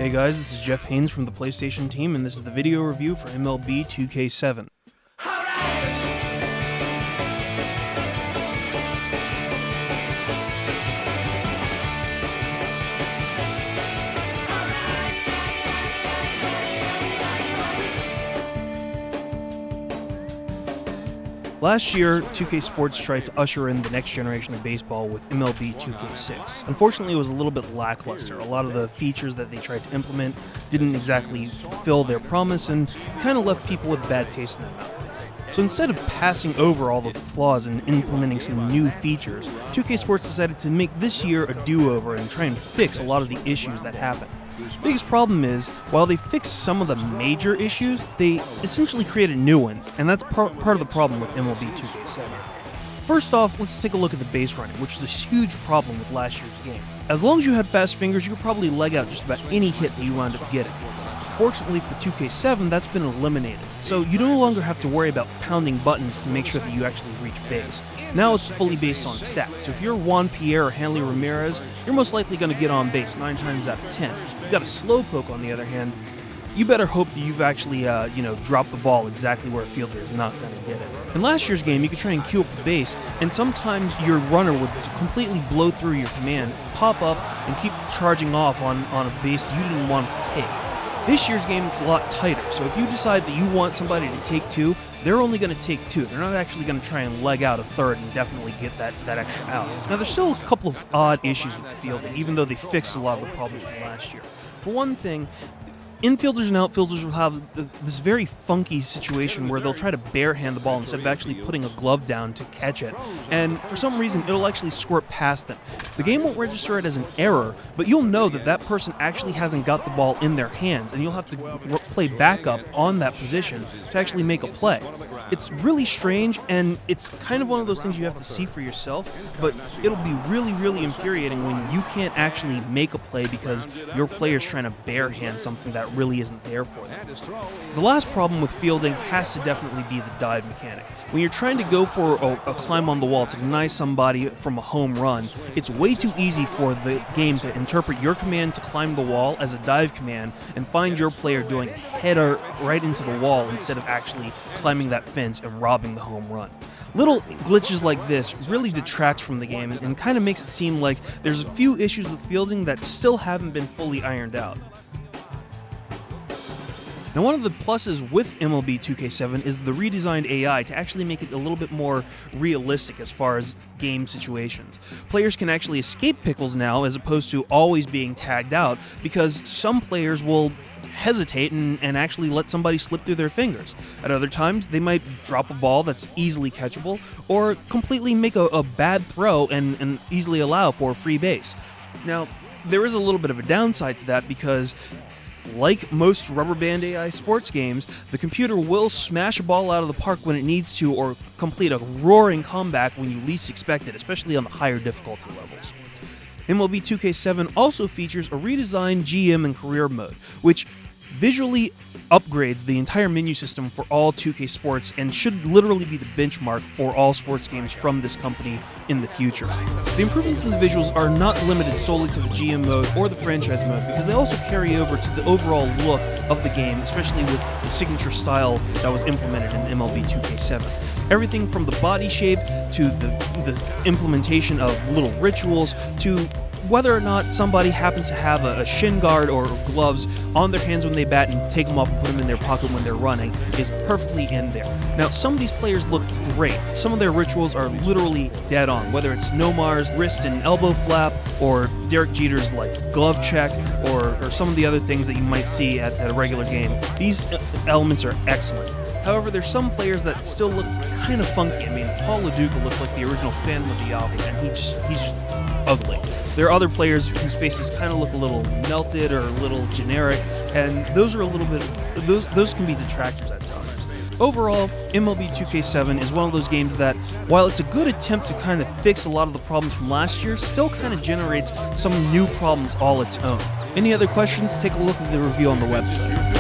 Hey guys, this is Jeff Haynes from the PlayStation team, and this is the video review for MLB 2K7. Last year, 2K Sports tried to usher in the next generation of baseball with MLB 2K6. Unfortunately, it was a little bit lackluster. A lot of the features that they tried to implement didn't exactly fulfill their promise and kind of left people with bad taste in their mouth. So instead of passing over all the flaws and implementing some new features, 2K Sports decided to make this year a do-over and try and fix a lot of the issues that happened. The biggest problem is, while they fixed some of the major issues, they essentially created new ones, and that's part of the problem with MLB 2K7. First off, let's take a look at the base running, which was a huge problem with last year's game. As long as you had fast fingers, you could probably leg out just about any hit that you wound up getting. Fortunately for 2K7, that's been eliminated, so you no longer have to worry about pounding buttons to make sure that you actually reach base. Now it's fully based on stats, so if you're Juan Pierre or Hanley Ramirez, you're most likely going to get on base 9 times out of 10. If you've got a slowpoke, on the other hand, you better hope that you've actually, dropped the ball exactly where a fielder is not going to get it. In last year's game, you could try and queue up the base, and sometimes your runner would completely blow through your command, pop up, and keep charging off on a base that you didn't want it to take. This year's game is a lot tighter, so if you decide that you want somebody to take 2, they're only going to take 2. They're not actually going to try and leg out a third and definitely get that extra out. Now, there's still a couple of odd issues with fielding, even though they fixed a lot of the problems from last year. For one thing, infielders and outfielders will have this very funky situation where they'll try to barehand the ball instead of actually putting a glove down to catch it, and for some reason it'll actually squirt past them. The game won't register it as an error, but you'll know that that person actually hasn't got the ball in their hands, and you'll have to play backup on that position to actually make a play. It's really strange, and it's kind of one of those things you have to see for yourself, but it'll be really, really infuriating when you can't actually make a play because your player's trying to barehand something that really isn't there for them. The last problem with fielding has to definitely be the dive mechanic. When you're trying to go for a climb on the wall to deny somebody from a home run, it's way too easy for the game to interpret your command to climb the wall as a dive command and find your player doing a header right into the wall instead of actually climbing that fence and robbing the home run. Little glitches like this really detracts from the game and kind of makes it seem like there's a few issues with fielding that still haven't been fully ironed out. Now, one of the pluses with MLB 2K7 is the redesigned AI to actually make it a little bit more realistic as far as game situations. Players can actually escape pickles now as opposed to always being tagged out because some players will hesitate and actually let somebody slip through their fingers. At other times, they might drop a ball that's easily catchable or completely make a bad throw and easily allow for a free base. Now, there is a little bit of a downside to that because like most rubber band AI sports games, the computer will smash a ball out of the park when it needs to or complete a roaring comeback when you least expect it, especially on the higher difficulty levels. MLB 2K7 also features a redesigned GM and career mode, which visually upgrades the entire menu system for all 2K Sports and should literally be the benchmark for all sports games from this company in the future. The improvements in the visuals are not limited solely to the GM mode or the franchise mode because they also carry over to the overall look of the game, especially with the signature style that was implemented in MLB 2K7. Everything from the body shape to the implementation of little rituals to whether or not somebody happens to have a shin guard or gloves on their hands when they bat and take them off and put them in their pocket when they're running is perfectly in there. Now, some of these players look great. Some of their rituals are literally dead on, whether it's Nomar's wrist and elbow flap or Derek Jeter's glove check or some of the other things that you might see at a regular game. These elements are excellent. However, there's some players that still look kind of funky. I mean, Paul LaDuca looks like the original Phantom of the Opera, and he's just ugly. There are other players whose faces kind of look a little melted or a little generic, and those are a little bit, those can be detractors at times. Overall, MLB 2K7 is one of those games that, while it's a good attempt to kind of fix a lot of the problems from last year, still kind of generates some new problems all its own. Any other questions? Take a look at the review on the website.